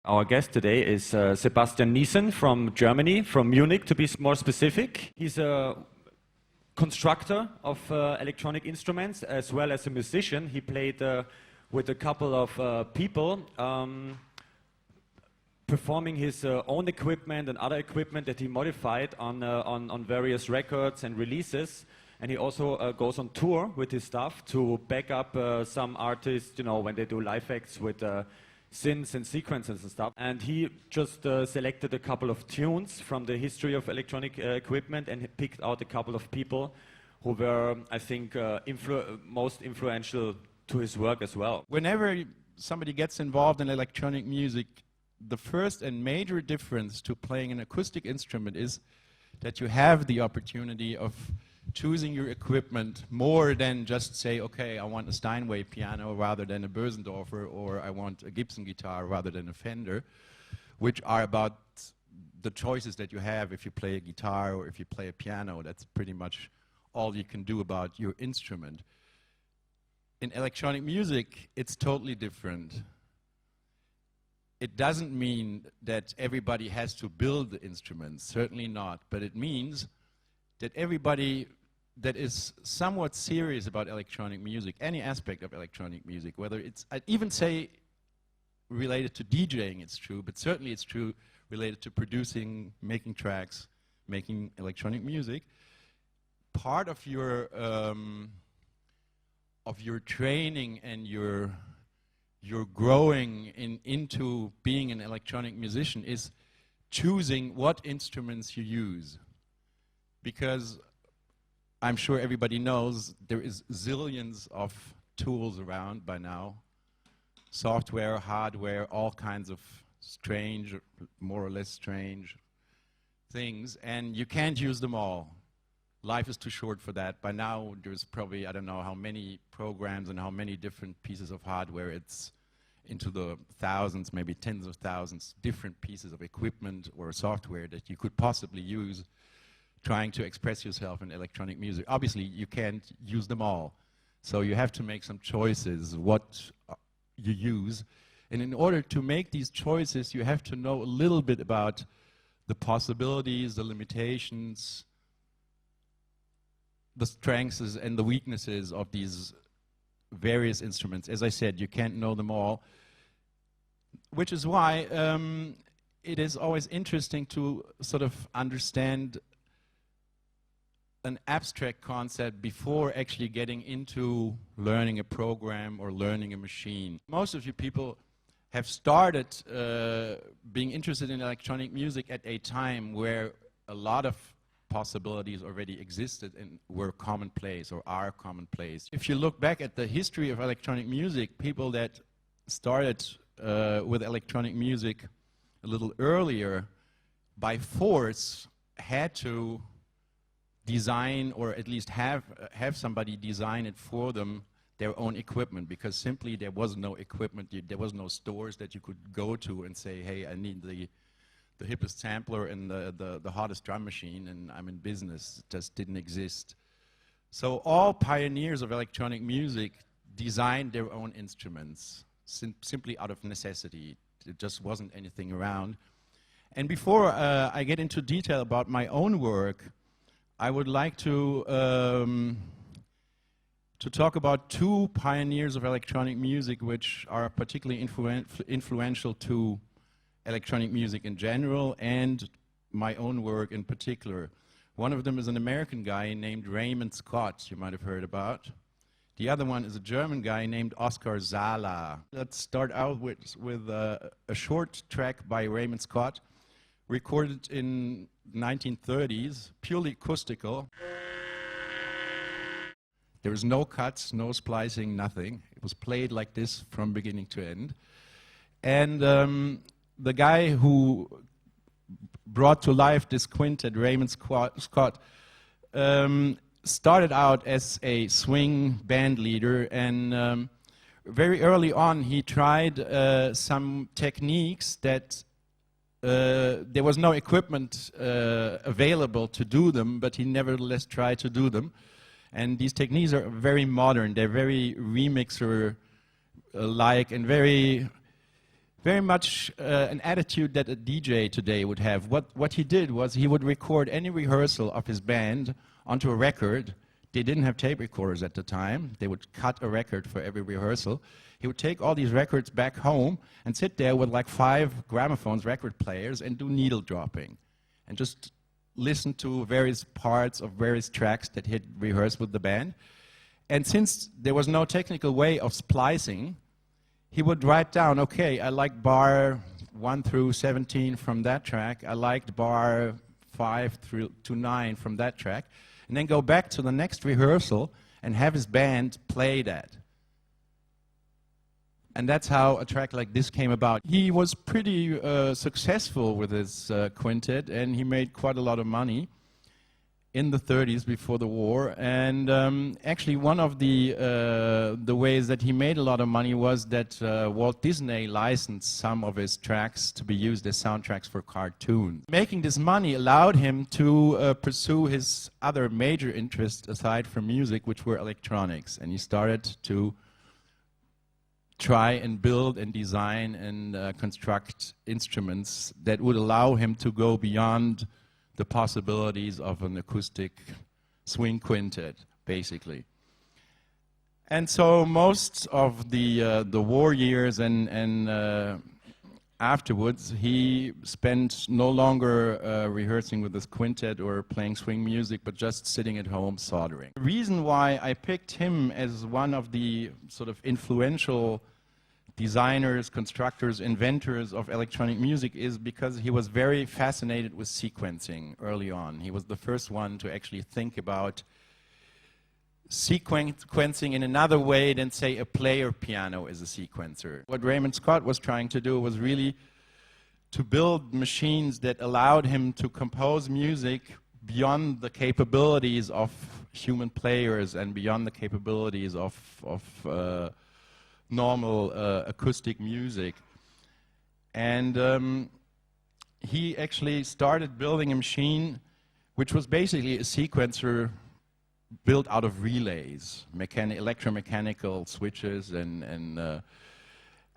Our guest today is Sebastian Niessen from Germany, from Munich to be more specific. He's a constructor of electronic instruments as well as a musician. He played with a couple of people, performing his own equipment and other equipment that he modified on various records and releases. And he also goes on tour with his stuff to back up some artists, you know, when they do live acts with synths and sequences and stuff. And he just selected a couple of tunes from the history of electronic equipment and picked out a couple of people who were, I think, most influential to his work as well. Whenever somebody gets involved in electronic music, the first and major difference to playing an acoustic instrument is that you have the opportunity of choosing your equipment more than just say, okay, I want a Steinway piano rather than a Bösendorfer, or I want a Gibson guitar rather than a Fender, which are about the choices that you have if you play a guitar or if you play a piano. That's pretty much all you can do about your instrument. In electronic music, it's totally different. It doesn't mean that everybody has to build the instruments, certainly not, but it means that everybody that is somewhat serious about electronic music, any aspect of electronic music, whether it's, I'd even say related to DJing it's true, but certainly it's true related to producing, making tracks, making electronic music, part of your training and your growing into being an electronic musician is choosing what instruments you use. Because I'm sure everybody knows there is zillions of tools around by now. Software, hardware, all kinds of strange, more or less strange things, and you can't use them all. Life is too short for that. By now there's probably, I don't know how many programs and how many different pieces of hardware. It's into the thousands, maybe tens of thousands, different pieces of equipment or software that you could possibly use trying to express yourself in electronic music. Obviously, you can't use them all. So you have to make some choices, what you use. And in order to make these choices, you have to know a little bit about the possibilities, the limitations, the strengths and the weaknesses of these various instruments. As I said, you can't know them all, which is why it is always interesting to sort of understand an abstract concept before actually getting into learning a program or learning a machine. Most of you people have started being interested in electronic music at a time where a lot of possibilities already existed and were commonplace or are commonplace. If you look back at the history of electronic music, people that started with electronic music a little earlier by force had to design, or at least have somebody design it for them, their own equipment, because simply there was no equipment, there was no stores that you could go to and say, hey, I need the hippest sampler and the hottest drum machine and I'm in business. It just didn't exist. So all pioneers of electronic music designed their own instruments, simply out of necessity. There just wasn't anything around. And before I get into detail about my own work, I would like to talk about two pioneers of electronic music which are particularly influential to electronic music in general and my own work in particular. One of them is an American guy named Raymond Scott, you might have heard about. The other one is a German guy named Oskar Sala. Let's start out with a short track by Raymond Scott, recorded in 1930s, purely acoustical. There was no cuts, no splicing, nothing. It was played like this from beginning to end. And the guy who brought to life this quintet, Raymond Scott, started out as a swing band leader, and very early on he tried some techniques that there was no equipment available to do them, but he nevertheless tried to do them. And these techniques are very modern. They're very remixer-like and very very much an attitude that a DJ today would have. What he did was he would record any rehearsal of his band onto a record. They didn't have tape recorders at the time. They would cut a record for every rehearsal. He would take all these records back home and sit there with like 5 gramophones, record players, and do needle dropping. And just listen to various parts of various tracks that he'd rehearsed with the band. And since there was no technical way of splicing, he would write down, okay, I like bar 1 through 17 from that track. I liked bar 5 through to 9 from that track. And then go back to the next rehearsal and have his band play that. And that's how a track like this came about. He was pretty successful with his quintet, and he made quite a lot of money in the 30s before the war. And actually one of the ways that he made a lot of money was that Walt Disney licensed some of his tracks to be used as soundtracks for cartoons. Making this money allowed him to pursue his other major interests aside from music, which were electronics. And he started to try and build and design and construct instruments that would allow him to go beyond the possibilities of an acoustic swing quintet, basically. And so most of the war years and afterwards, he spent no longer rehearsing with this quintet or playing swing music, but just sitting at home soldering. The reason why I picked him as one of the sort of influential designers, constructors, inventors of electronic music is because he was very fascinated with sequencing early on. He was the first one to actually think about sequencing in another way than, say, a player piano is a sequencer. What Raymond Scott was trying to do was really to build machines that allowed him to compose music beyond the capabilities of human players and beyond the capabilities of normal acoustic music. And he actually started building a machine which was basically a sequencer built out of relays, electromechanical switches, and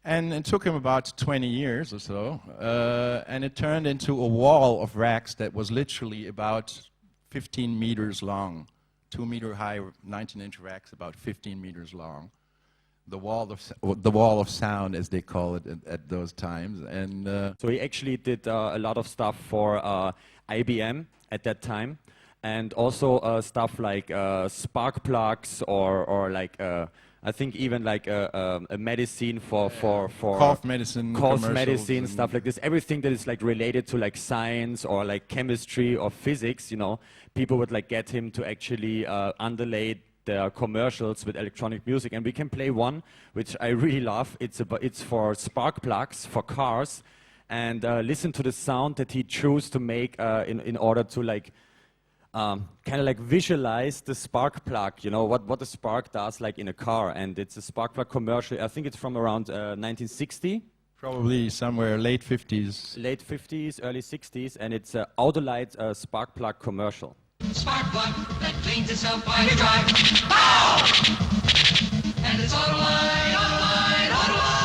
it took him about 20 years or so, and it turned into a wall of racks that was literally about 15 meters long, 2 meter high, 19-inch racks, about 15 meters long. The wall of sound, as they call it at those times. And so he actually did a lot of stuff for IBM at that time, and also stuff like spark plugs or like I think even like a medicine for cough medicine, stuff like this. Everything that is like related to like science or like chemistry or physics, you know, people would like get him to actually underlay their commercials with electronic music. And we can play one which I really love. It's for spark plugs for cars, and listen to the sound that he chose to make in order to like kind of like visualize the spark plug, you know, what the spark does like in a car. And it's a spark plug commercial. I think it's from around 1960. Probably somewhere late 50s. Late 50s, early 60s, and it's an Autolite spark plug commercial. Spark plug that cleans itself while you drive. Pow! And it's Autolite, Autolite, Autolite.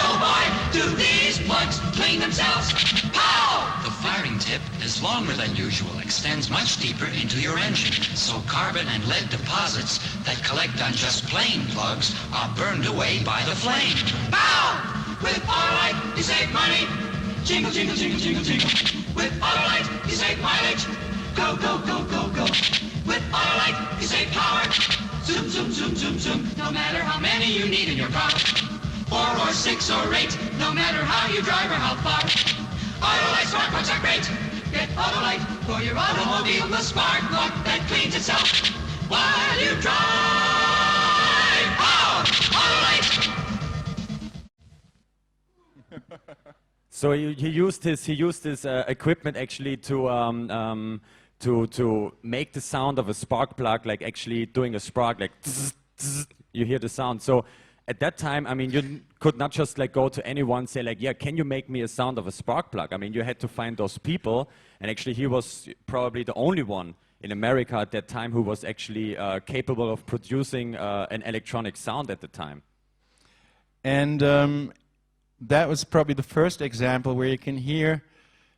Oh boy, do these plugs clean themselves? Pow! The firing tip is longer than usual, extends much deeper into your engine, so carbon and lead deposits that collect on just plain plugs are burned away by the flame. Pow! With Autolite, you save money. Jingle, jingle, jingle, jingle, jingle. With Autolite, you save mileage. Go, go, go, go, go. With Autolite, you save power. Zoom, zoom, zoom, zoom, zoom. No matter how many you need in your car. 4 or 6 or 8. No matter how you drive or how far. Autolite spark plugs are great. Get Autolite for your automobile. The spark plug that cleans itself while you drive. Oh, Autolite! So he used his equipment actually to make the sound of a spark plug, like actually doing a spark, like tzz, tzz, you hear the sound. So at that time, I mean, you could not just like go to anyone and say like, yeah, can you make me a sound of a spark plug? I mean, you had to find those people, and actually he was probably the only one in America at that time who was actually capable of producing an electronic sound at the time. And that was probably the first example where you can hear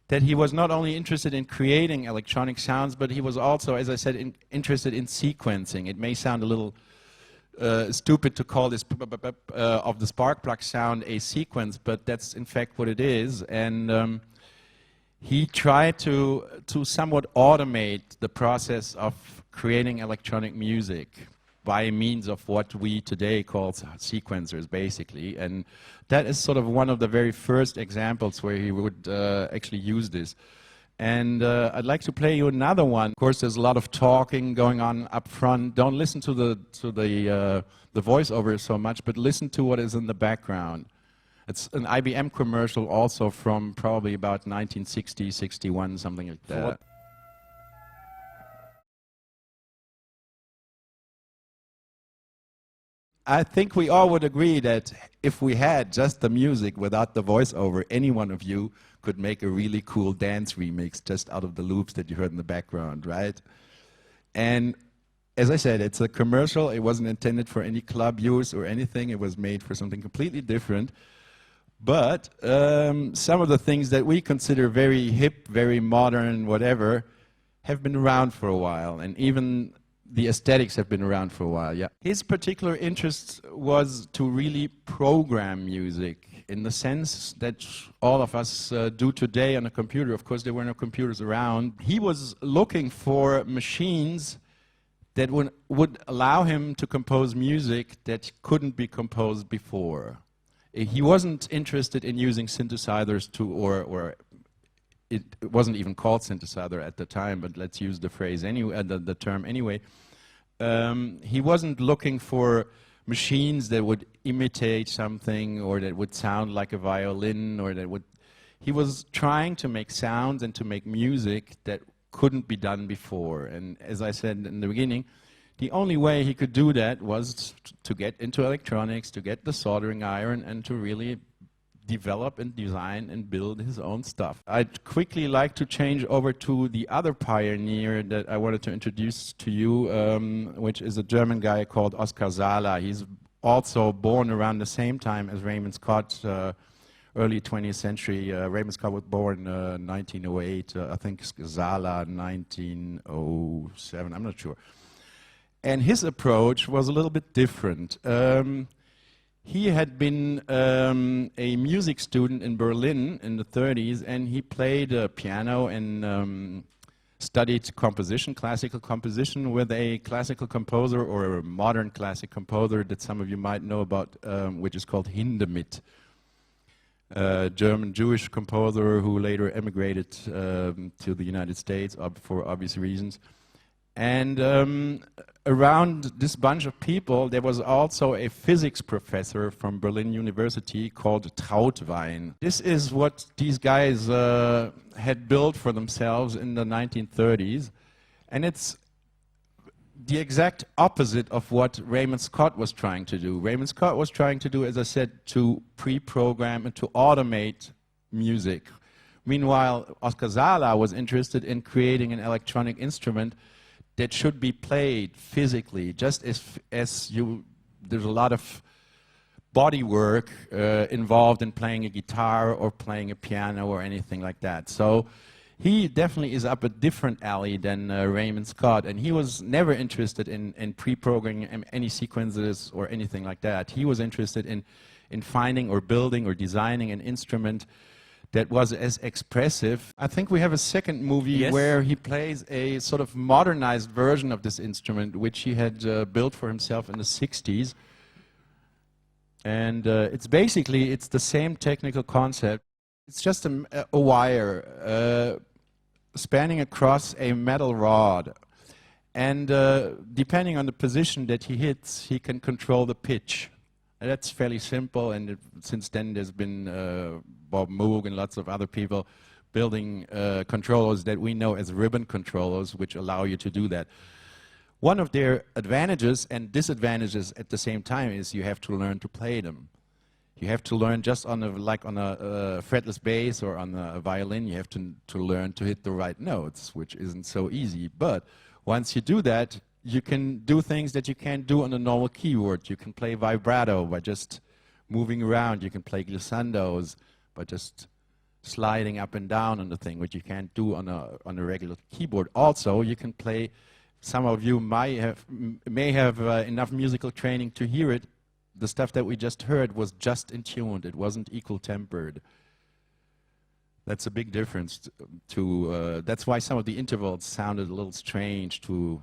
that he was not only interested in creating electronic sounds, but he was also, as I said, interested in sequencing. It may sound a little stupid to call this of the spark plug sound a sequence, but that's in fact what it is. And he tried to somewhat automate the process of creating electronic music by means of what we today call sequencers, basically. And that is sort of one of the very first examples where he would actually use this. And I'd like to play you another one. Of course, there's a lot of talking going on up front. Don't listen to the voiceover so much, but listen to what is in the background. It's an IBM commercial also from probably about 1960, 61, something like that. I think we all would agree that if we had just the music without the voiceover, any one of you could make a really cool dance remix just out of the loops that you heard in the background, right? And as I said, it's a commercial. It wasn't intended for any club use or anything. It was made for something completely different. But some of the things that we consider very hip, very modern, whatever, have been around for a while. And even the aesthetics have been around for a while, yeah. His particular interest was to really program music in the sense that all of us do today on a computer. Of course, there were no computers around. He was looking for machines that would allow him to compose music that couldn't be composed before. He wasn't interested in using synthesizers or it wasn't even called synthesizer at the time, but let's use the phrase anyway, the term anyway. He wasn't looking for machines that would imitate something or that would sound like a violin or that would... He was trying to make sounds and to make music that couldn't be done before. And as I said in the beginning, the only way he could do that was to get into electronics, to get the soldering iron, and to really develop and design and build his own stuff. I'd quickly like to change over to the other pioneer that I wanted to introduce to you, which is a German guy called Oskar Sala. He's also born around the same time as Raymond Scott, early 20th century. Raymond Scott was born 1908, I think Sala 1907, I'm not sure. And his approach was a little bit different. He had been a music student in Berlin in the 30s, and he played piano and studied composition, classical composition, with a classical composer or a modern classic composer that some of you might know about, which is called Hindemith, a German Jewish composer who later emigrated to the United States for obvious reasons. And around this bunch of people, there was also a physics professor from Berlin University called Trautonium. This is what these guys had built for themselves in the 1930s. And it's the exact opposite of what Raymond Scott was trying to do. Raymond Scott was trying to do, as I said, to pre-program and to automate music. Meanwhile, Oskar Sala was interested in creating an electronic instrument that should be played physically, just as there's a lot of body work involved in playing a guitar or playing a piano or anything like that. So he definitely is up a different alley than Raymond Scott, and he was never interested in pre-programming any sequences or anything like that. He was interested in finding or building or designing an instrument that was as expressive. I think we have a second movie where he plays a sort of modernized version of this instrument, which he had built for himself in the 60s. And it's the same technical concept. It's just a wire spanning across a metal rod. And depending on the position that he hits, he can control the pitch. And that's fairly simple, and since then there's been Bob Moog and lots of other people building controllers that we know as ribbon controllers, which allow you to do that. One of their advantages and disadvantages at the same time is you have to learn to play them. You have to learn just on a fretless bass or on a violin, you have to learn to hit the right notes, which isn't so easy. But once you do that, you can do things that you can't do on a normal keyboard. You can play vibrato by just moving around. You can play glissandos by just sliding up and down on the thing, which you can't do on a regular keyboard. Also, you can play. Some of you may have enough musical training to hear it. The stuff that we just heard was just in tuned. It wasn't equal tempered. That's a big difference that's why some of the intervals sounded a little strange to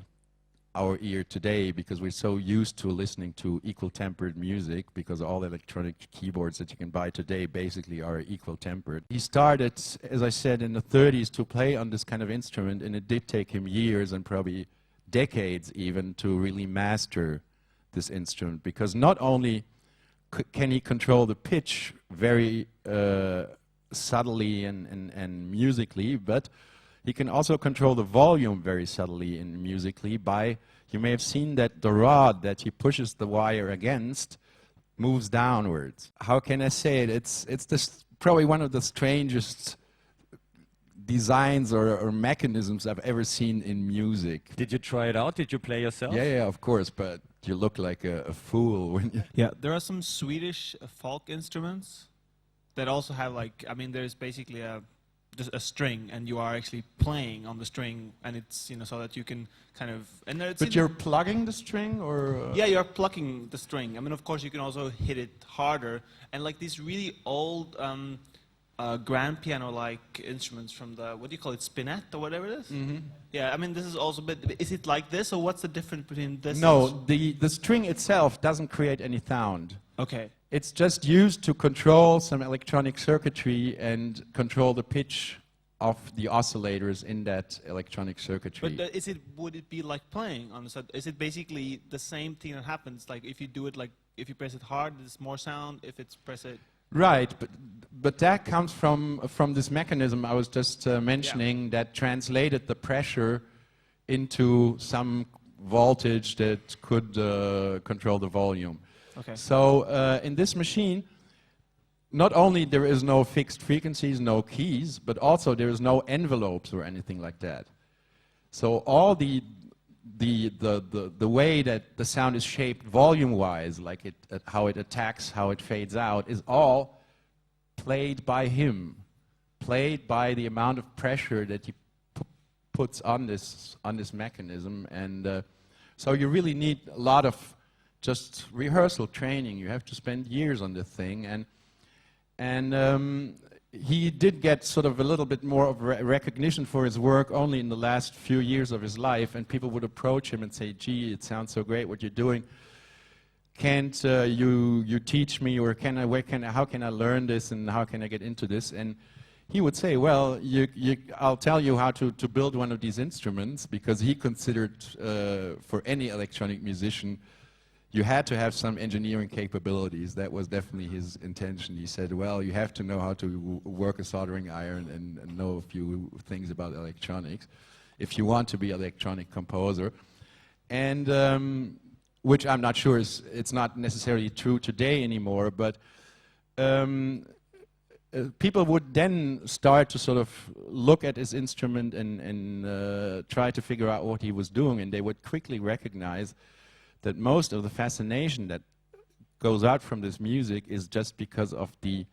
our ear today, because we're so used to listening to equal tempered music, because all electronic keyboards that you can buy today basically are equal tempered. He started, as I said, in the 30s to play on this kind of instrument, and it did take him years and probably decades even to really master this instrument, because not only can he control the pitch very subtly and musically, but he can also control the volume very subtly and musically by, you may have seen that the rod that he pushes the wire against moves downwards. How can I say it? It's probably one of the strangest designs or mechanisms I've ever seen in music. Did you try it out? Did you play yourself? Yeah, of course, but you look like a fool when you... Yeah, there are some Swedish folk instruments that also have like, I mean, there's basically just a string, and you are actually playing on the string, and it's, you know, so that you can kind of... And it's but you're plugging the string, or...? Yeah, you're plucking the string. I mean, of course, you can also hit it harder, and like these really old grand piano-like instruments from the, what do you call it, spinet or whatever it is? Mm-hmm. Yeah, I mean, this is also, but is it like this, or what's the difference between this? No, the string itself doesn't create any sound. Okay. It's just used to control some electronic circuitry and control the pitch of the oscillators in that electronic circuitry. But would it be like playing on the side? Is it basically the same thing that happens? Like if you do it, like if you press it hard, there's more sound. If it's press it... Right, but that comes from this mechanism I was just mentioning, that translated the pressure into some voltage that could control the volume. Okay. So in this machine, not only there is no fixed frequencies, no keys, but also there is no envelopes or anything like that. So all the way that the sound is shaped volume-wise, like how it attacks, how it fades out, is all played by him, played by the amount of pressure that he puts on this mechanism, and so you really need a lot of just rehearsal training. You have to spend years on the thing, and he did get sort of a little bit more of recognition for his work only in the last few years of his life, and people would approach him and say, gee, it sounds so great what you're doing. Can't you teach me, or how can I learn this, and how can I get into this? And he would say, well, I'll tell you how to build one of these instruments, because he considered for any electronic musician you had to have some engineering capabilities. That was definitely his intention. He said, well, you have to know how to work a soldering iron and know a few things about electronics if you want to be an electronic composer. And which I'm not sure it's not necessarily true today anymore, but people would then start to sort of look at his instrument and try to figure out what he was doing, and they would quickly recognize that most of the fascination that goes out from this music is just because of the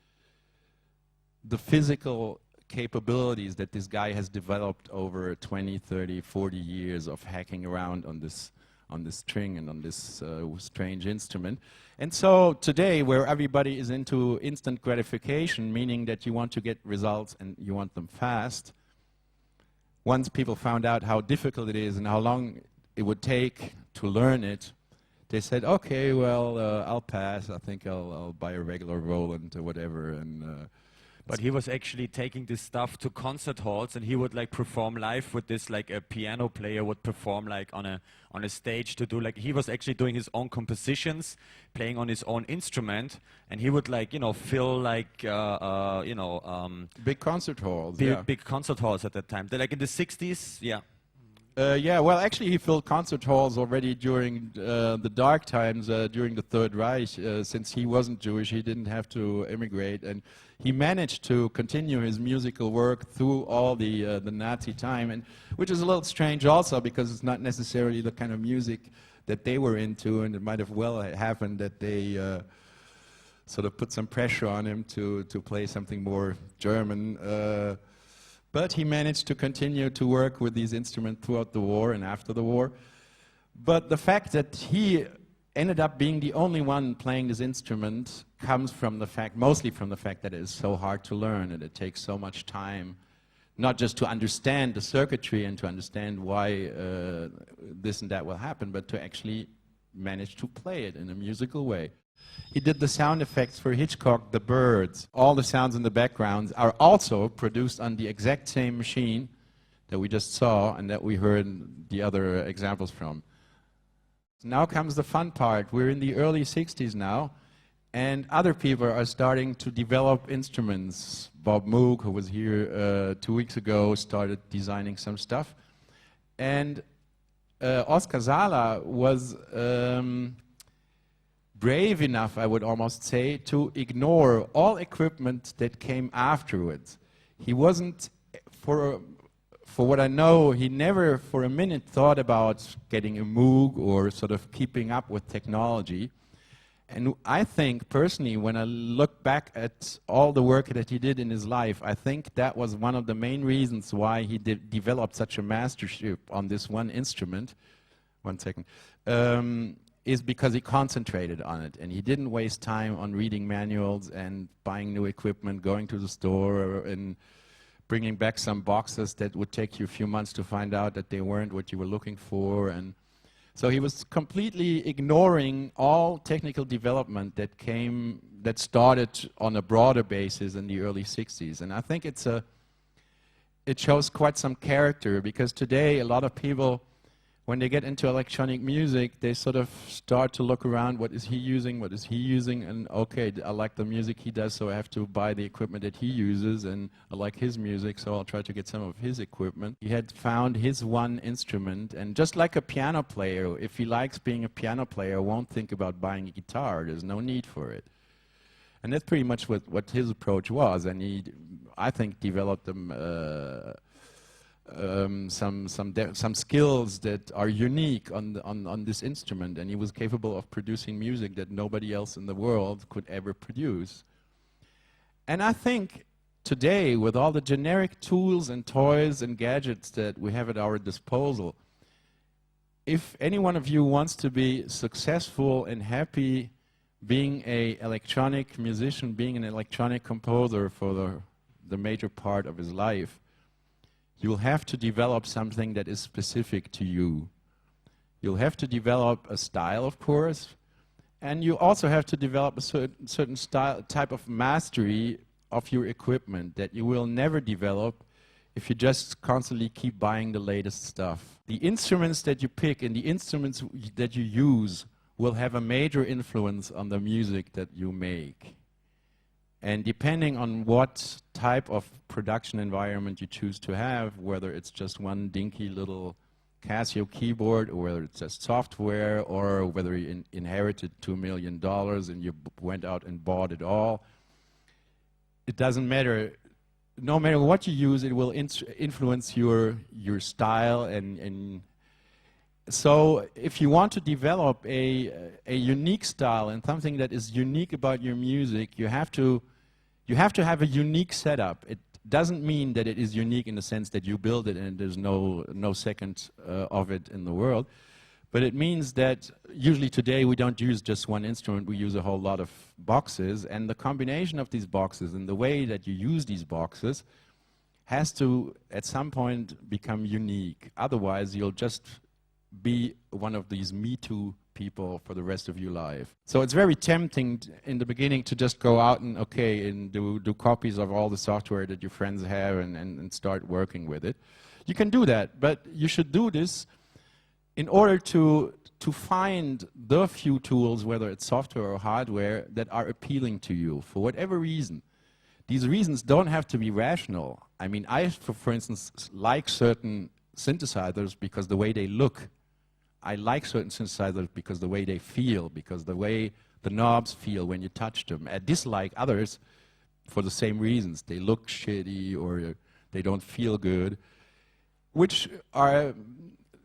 physical capabilities that this guy has developed over 20, 30, 40 years of hacking around on this string and on this strange instrument. And so today, where everybody is into instant gratification, meaning that you want to get results and you want them fast, once people found out how difficult it is and how long it would take to learn it, they said, okay, well, I'll pass. I think I'll buy a regular Roland or whatever. And but he was actually taking this stuff to concert halls, and he would like perform live with this, like a piano player would perform like on a stage to do, like, he was actually doing his own compositions, playing on his own instrument, and he would, like, you know, fill like big concert halls. Big concert halls at that time. They're like in the 60s, yeah. Yeah, well, actually, he filled concert halls already during the dark times, during the Third Reich. Since he wasn't Jewish, he didn't have to immigrate, and he managed to continue his musical work through all the Nazi time, and which is a little strange also, because it's not necessarily the kind of music that they were into, and it might have well happened that they sort of put some pressure on him to play something more German. But he managed to continue to work with these instruments throughout the war and after the war. But the fact that he ended up being the only one playing this instrument comes from the fact, mostly from the fact that it is so hard to learn and it takes so much time, not just to understand the circuitry and to understand why this and that will happen, but to actually manage to play it in a musical way. He did the sound effects for Hitchcock, the birds. All the sounds in the backgrounds are also produced on the exact same machine that we just saw and that we heard the other examples from. Now comes the fun part. We're in the early 60s now, and other people are starting to develop instruments. Bob Moog, who was here 2 weeks ago, started designing some stuff. And Oskar Sala was brave enough, I would almost say, to ignore all equipment that came afterwards. He wasn't, for what I know, he never for a minute thought about getting a Moog or sort of keeping up with technology. And I think, personally, when I look back at all the work that he did in his life, I think that was one of the main reasons why he developed such a mastership on this one instrument. One second. Is because he concentrated on it, and he didn't waste time on reading manuals and buying new equipment, going to the store and bringing back some boxes that would take you a few months to find out that they weren't what you were looking for. And so he was completely ignoring all technical development that started on a broader basis in the early 60s. And I think it shows quite some character, because today a lot of people, when they get into electronic music, they sort of start to look around, what is he using, and okay, I like the music he does, so I have to buy the equipment that he uses, and I like his music, so I'll try to get some of his equipment. He had found his one instrument, and just like a piano player, if he likes being a piano player, won't think about buying a guitar. There's no need for it. And that's pretty much what his approach was, and he, I think, developed them some skills that are unique on this instrument, and he was capable of producing music that nobody else in the world could ever produce. And I think today, with all the generic tools and toys and gadgets that we have at our disposal, if any one of you wants to be successful and happy being an electronic musician, being an electronic composer for the major part of his life, you'll have to develop something that is specific to you. You'll have to develop a style, of course, and you also have to develop a certain style, type of mastery of your equipment that you will never develop if you just constantly keep buying the latest stuff. The instruments that you pick and the instruments that you use will have a major influence on the music that you make. And depending on what type of production environment you choose to have, whether it's just one dinky little Casio keyboard, or whether it's just software, or whether you inherited $2 million and you went out and bought it all, it doesn't matter. No matter what you use, it will influence your style. And so if you want to develop a unique style and something that is unique about your music, you have to have a unique setup. It doesn't mean that it is unique in the sense that you build it and there's no second of it in the world. But it means that usually today we don't use just one instrument, we use a whole lot of boxes, and the combination of these boxes and the way that you use these boxes has to, at some point, become unique. Otherwise, you'll just be one of these Me Too people for the rest of your life. So it's very tempting in the beginning to just go out and, okay, and do copies of all the software that your friends have and start working with it. You can do that, but you should do this in order to find the few tools, whether it's software or hardware, that are appealing to you for whatever reason. These reasons don't have to be rational. I mean, I, for instance, like certain synthesizers because the way they look. I like certain synthesizers because the way they feel, because the way the knobs feel when you touch them. I dislike others for the same reasons. They look shitty or they don't feel good, which are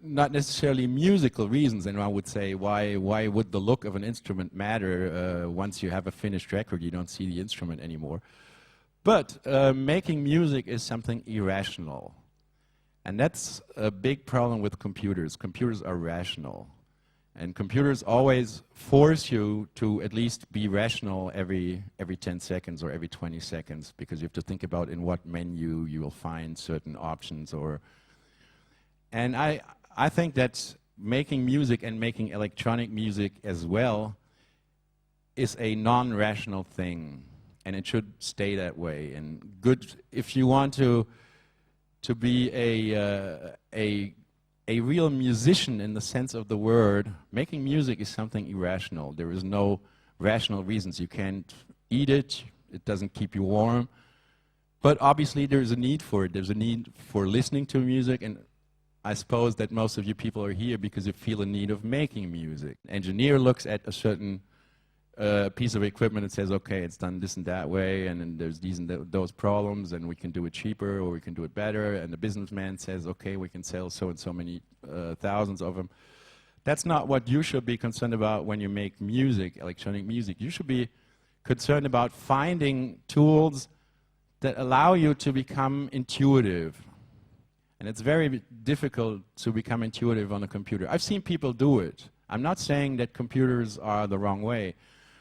not necessarily musical reasons, and I would say, why would the look of an instrument matter? Once you have a finished record, you don't see the instrument anymore. But making music is something irrational. And that's a big problem with computers. Computers are rational. And computers always force you to at least be rational every 10 seconds or every 20 seconds, because you have to think about in what menu you will find certain options. And I think that making music and making electronic music as well is a non-rational thing, and it should stay that way. And good, if you want to be a real musician in the sense of the word, making music is something irrational. There is no rational reasons. You can't eat it, it doesn't keep you warm. But obviously there's a need for it. There's a need for listening to music, and I suppose that most of you people are here because you feel a need of making music. Engineer looks at a certain piece of equipment and says, okay, it's done this and that way, and then there's these and those problems, and we can do it cheaper or we can do it better. And the businessman says, okay, we can sell so and so many thousands of them. That's not what you should be concerned about when you make music, electronic music. You should be concerned about finding tools that allow you to become intuitive. And it's very difficult to become intuitive on a computer. I've seen people do it. I'm not saying that computers are the wrong way.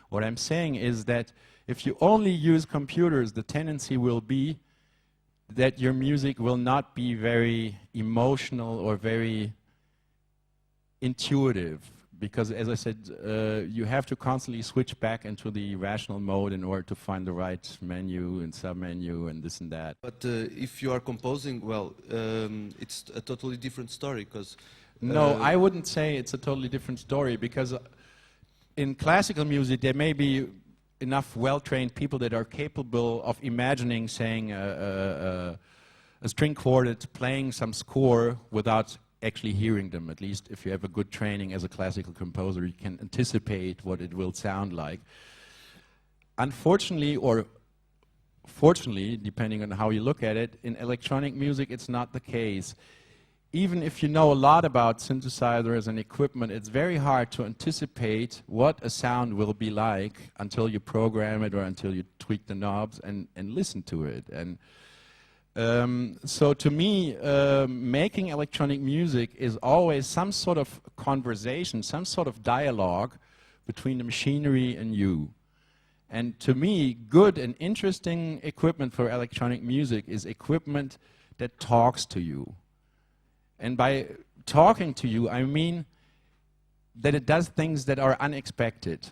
What I'm saying is that if you only use computers, the tendency will be that your music will not be very emotional or very intuitive. Because, as I said, you have to constantly switch back into the rational mode in order to find the right menu and sub-menu and this and that. But if you are composing, well, it's a totally different story, because... No, I wouldn't say it's a totally different story, because in classical music there may be enough well-trained people that are capable of imagining, saying, a string quartet playing some score without actually hearing them. At least if you have a good training as a classical composer, you can anticipate what it will sound like. Unfortunately, or fortunately, depending on how you look at it, in electronic music it's not the case. Even if you know a lot about synthesizers and equipment, it's very hard to anticipate what a sound will be like until you program it or until you tweak the knobs and listen to it. And so to me, making electronic music is always some sort of conversation, some sort of dialogue between the machinery and you. And to me, good and interesting equipment for electronic music is equipment that talks to you. And by talking to you, I mean that it does things that are unexpected.